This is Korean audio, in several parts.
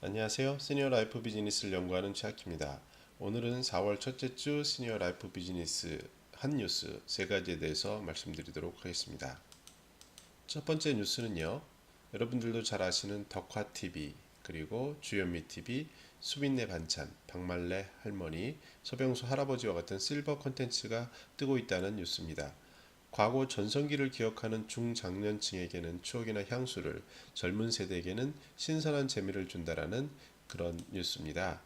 안녕하세요. 시니어 라이프 비즈니스를 연구하는 최학입니다. 오늘은 4월 첫째 주 시니어 라이프 비즈니스 한 뉴스 세 가지에 대해서 말씀드리도록 하겠습니다. 첫 번째 뉴스는요. 여러분들도 잘 아시는 덕화TV, 그리고 주현미TV, 수빈네 반찬, 박말래 할머니, 서병수 할아버지와 같은 실버 콘텐츠가 뜨고 있다는 뉴스입니다. 과거 전성기를 기억하는 중장년층에게는 추억이나 향수를, 젊은 세대에게는 신선한 재미를 준다라는 그런 뉴스입니다.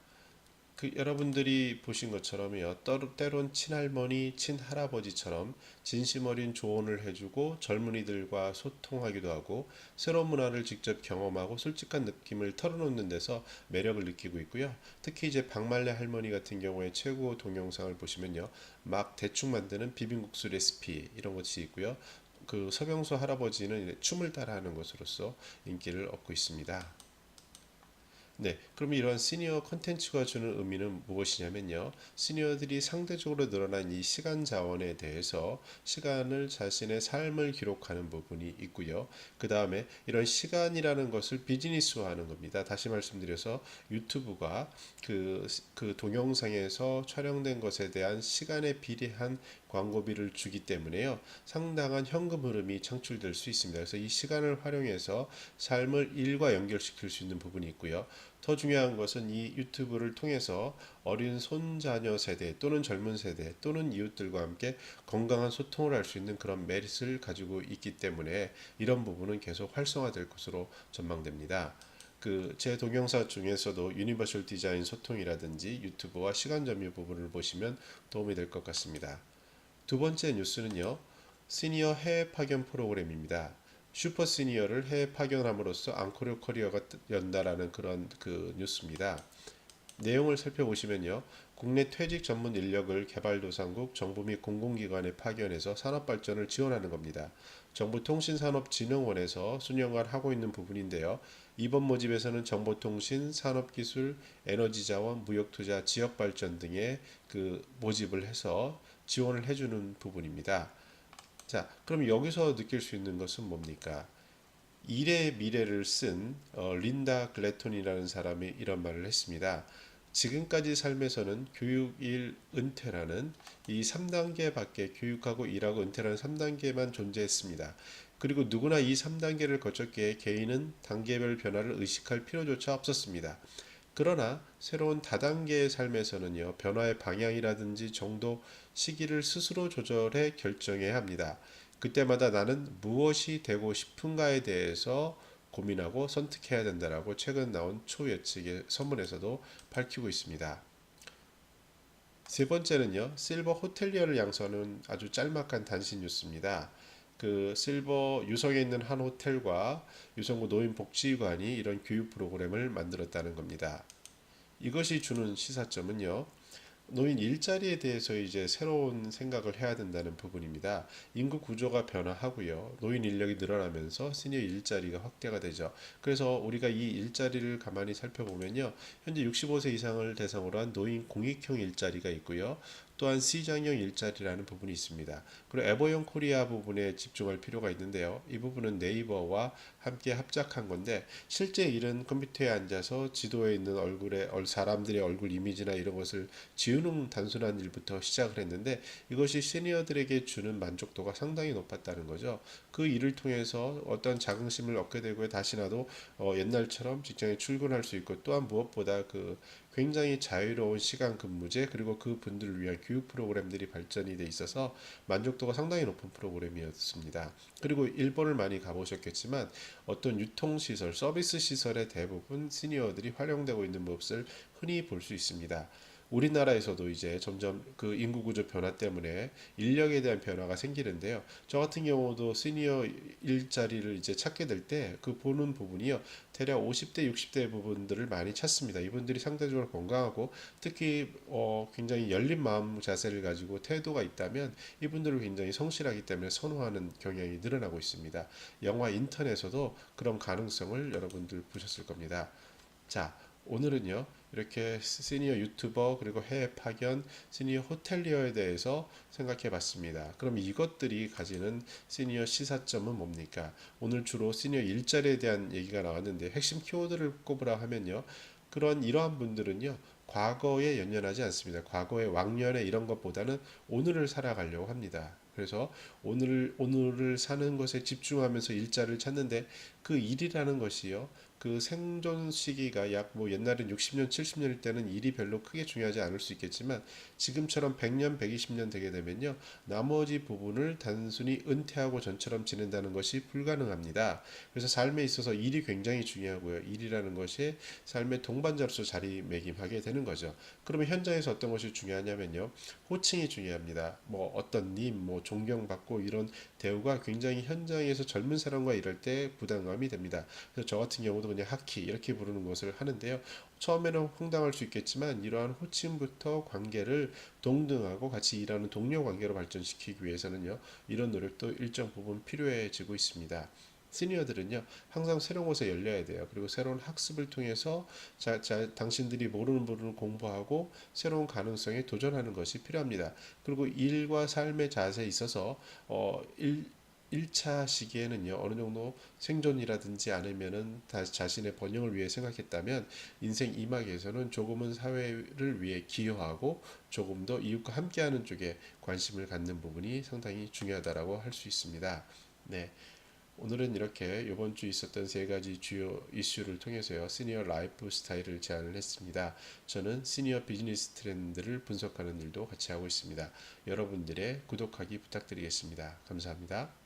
여러분들이 보신 것처럼요, 때론 친할머니, 친할아버지처럼 진심 어린 조언을 해주고 젊은이들과 소통하기도 하고 새로운 문화를 직접 경험하고 솔직한 느낌을 털어놓는 데서 매력을 느끼고 있고요. 특히 이제 박말래 할머니 같은 경우에 최고 동영상을 보시면요, 막 대충 만드는 비빔국수 레시피 이런 것이 있고요. 그 서병수 할아버지는 춤을 따라하는 것으로서 인기를 얻고 있습니다. 네, 그럼 이런 시니어 컨텐츠가 주는 의미는 무엇이냐면요. 시니어들이 상대적으로 늘어난 이 시간 자원에 대해서 시간을 자신의 삶을 기록하는 부분이 있고요. 그 다음에 이런 시간이라는 것을 비즈니스화하는 겁니다. 다시 말씀드려서 유튜브가 그 동영상에서 촬영된 것에 대한 시간에 비례한 광고비를 주기 때문에요. 상당한 현금 흐름이 창출될 수 있습니다. 그래서 이 시간을 활용해서 삶을 일과 연결시킬 수 있는 부분이 있고요. 더 중요한 것은 이 유튜브를 통해서 어린 손자녀 세대 또는 젊은 세대 또는 이웃들과 함께 건강한 소통을 할 수 있는 그런 메리트를 가지고 있기 때문에 이런 부분은 계속 활성화될 것으로 전망됩니다. 제 동영상 중에서도 유니버셜 디자인 소통이라든지 유튜브와 시간 점유 부분을 보시면 도움이 될 것 같습니다. 두 번째 뉴스는요. 시니어 해외 파견 프로그램입니다. 슈퍼 시니어를 해외 파견함으로써 앙코르 커리어가 연다라는 그런 뉴스입니다. 내용을 살펴보시면요. 국내 퇴직 전문 인력을 개발도상국, 정부 및 공공기관에 파견해서 산업발전을 지원하는 겁니다. 정보통신산업진흥원에서 수년간 하고 있는 부분인데요. 이번 모집에서는 정보통신, 산업기술, 에너지자원, 무역투자, 지역발전 등의 모집을 해서 지원을 해주는 부분입니다. 자, 그럼 여기서 느낄 수 있는 것은 뭡니까? 일의 미래를 쓴 린다 글래톤이라는 사람이 이런 말을 했습니다. 지금까지 삶에서는 교육일 은퇴라는 이 3단계밖에 교육하고 일하고 은퇴라는 3단계만 존재했습니다. 그리고 누구나 이 3단계를 거쳤기에 개인은 단계별 변화를 의식할 필요조차 없었습니다. 그러나 새로운 다단계의 삶에서는요, 변화의 방향이라든지 정도, 시기를 스스로 조절해 결정해야 합니다. 그때마다 나는 무엇이 되고 싶은가에 대해서 고민하고 선택해야 된다라고 최근 나온 초예측의 선문에서도 밝히고 있습니다. 세 번째는요, 실버 호텔리어를 양성하는 아주 짤막한 단신 뉴스입니다. 실버 유성에 있는 한 호텔과 유성구 노인복지관이 이런 교육 프로그램을 만들었다는 겁니다. 이것이 주는 시사점은요. 노인 일자리에 대해서 이제 새로운 생각을 해야 된다는 부분입니다. 인구 구조가 변화하고요. 노인 인력이 늘어나면서 시니어 일자리가 확대가 되죠. 그래서 우리가 이 일자리를 가만히 살펴보면요. 현재 65세 이상을 대상으로 한 노인 공익형 일자리가 있고요. 또한 C장형 일자리라는 부분이 있습니다. 그리고 에버용 코리아 부분에 집중할 필요가 있는데요. 이 부분은 네이버와 함께 합작한 건데 실제 일은 컴퓨터에 앉아서 지도에 있는 사람들의 얼굴 이미지나 이런 것을 지우는 단순한 일부터 시작을 했는데 이것이 시니어들에게 주는 만족도가 상당히 높았다는 거죠. 그 일을 통해서 어떤 자긍심을 얻게 되고 다시 나도 옛날처럼 직장에 출근할 수 있고 또한 무엇보다 굉장히 자유로운 시간 근무제 그리고 그 분들을 위한 교육 프로그램들이 발전이 돼 있어서 만족도가 상당히 높은 프로그램이었습니다. 그리고 일본을 많이 가보셨겠지만 어떤 유통시설, 서비스 시설의 대부분 시니어들이 활용되고 있는 모습을 흔히 볼 수 있습니다. 우리나라에서도 이제 점점 인구 구조 변화 때문에 인력에 대한 변화가 생기는데요. 저 같은 경우도 시니어 일자리를 이제 찾게 될 때 보는 부분이요. 대략 50대, 60대 부분들을 많이 찾습니다. 이분들이 상대적으로 건강하고 특히 굉장히 열린 마음 자세를 가지고 태도가 있다면 이분들을 굉장히 성실하기 때문에 선호하는 경향이 늘어나고 있습니다. 영화 인턴에서도 그런 가능성을 여러분들 보셨을 겁니다. 자, 오늘은요, 이렇게 시니어 유튜버 그리고 해외 파견, 시니어 호텔리어에 대해서 생각해 봤습니다. 그럼 이것들이 가지는 시니어 시사점은 뭡니까? 오늘 주로 시니어 일자리에 대한 얘기가 나왔는데 핵심 키워드를 꼽으라 하면요. 이러한 분들은요. 과거에 연연하지 않습니다. 과거의 왕년에 이런 것보다는 오늘을 살아가려고 합니다. 그래서 오늘을 사는 것에 집중하면서 일자를 찾는데 그 일이라는 것이요. 그 생존 시기가 약 뭐 옛날엔 60년, 70년일 때는 일이 별로 크게 중요하지 않을 수 있겠지만 지금처럼 100년, 120년 되게 되면요. 나머지 부분을 단순히 은퇴하고 전처럼 지낸다는 것이 불가능합니다. 그래서 삶에 있어서 일이 굉장히 중요하고요. 일이라는 것이 삶의 동반자로서 자리매김하게 되는 거죠. 그러면 현장에서 어떤 것이 중요하냐면요. 호칭이 중요합니다. 뭐 어떤 님, 뭐 존경받고 이런 대우가 굉장히 현장에서 젊은 사람과 일할 때 부담감이 됩니다. 그래서 저 같은 경우도 그냥 하키 이렇게 부르는 것을 하는데요. 처음에는 황당할 수 있겠지만 이러한 호칭부터 관계를 동등하고 같이 일하는 동료 관계로 발전시키기 위해서는요. 이런 노력도 일정 부분 필요해지고 있습니다. 시니어들은요 항상 새로운 곳에 열려야 돼요. 그리고 새로운 학습을 통해서 당신들이 모르는 부분을 공부하고 새로운 가능성에 도전하는 것이 필요합니다. 그리고 일과 삶의 자세에 있어서 어, 일 1차 시기에는요, 어느 정도 생존이라든지 아니면은 자신의 번영을 위해 생각했다면, 인생 2막에서는 조금은 사회를 위해 기여하고 조금 더 이웃과 함께하는 쪽에 관심을 갖는 부분이 상당히 중요하다라고 할 수 있습니다. 네. 오늘은 이렇게 이번 주 있었던 세 가지 주요 이슈를 통해서요, 시니어 라이프 스타일을 제안을 했습니다. 저는 시니어 비즈니스 트렌드를 분석하는 일도 같이 하고 있습니다. 여러분들의 구독하기 부탁드리겠습니다. 감사합니다.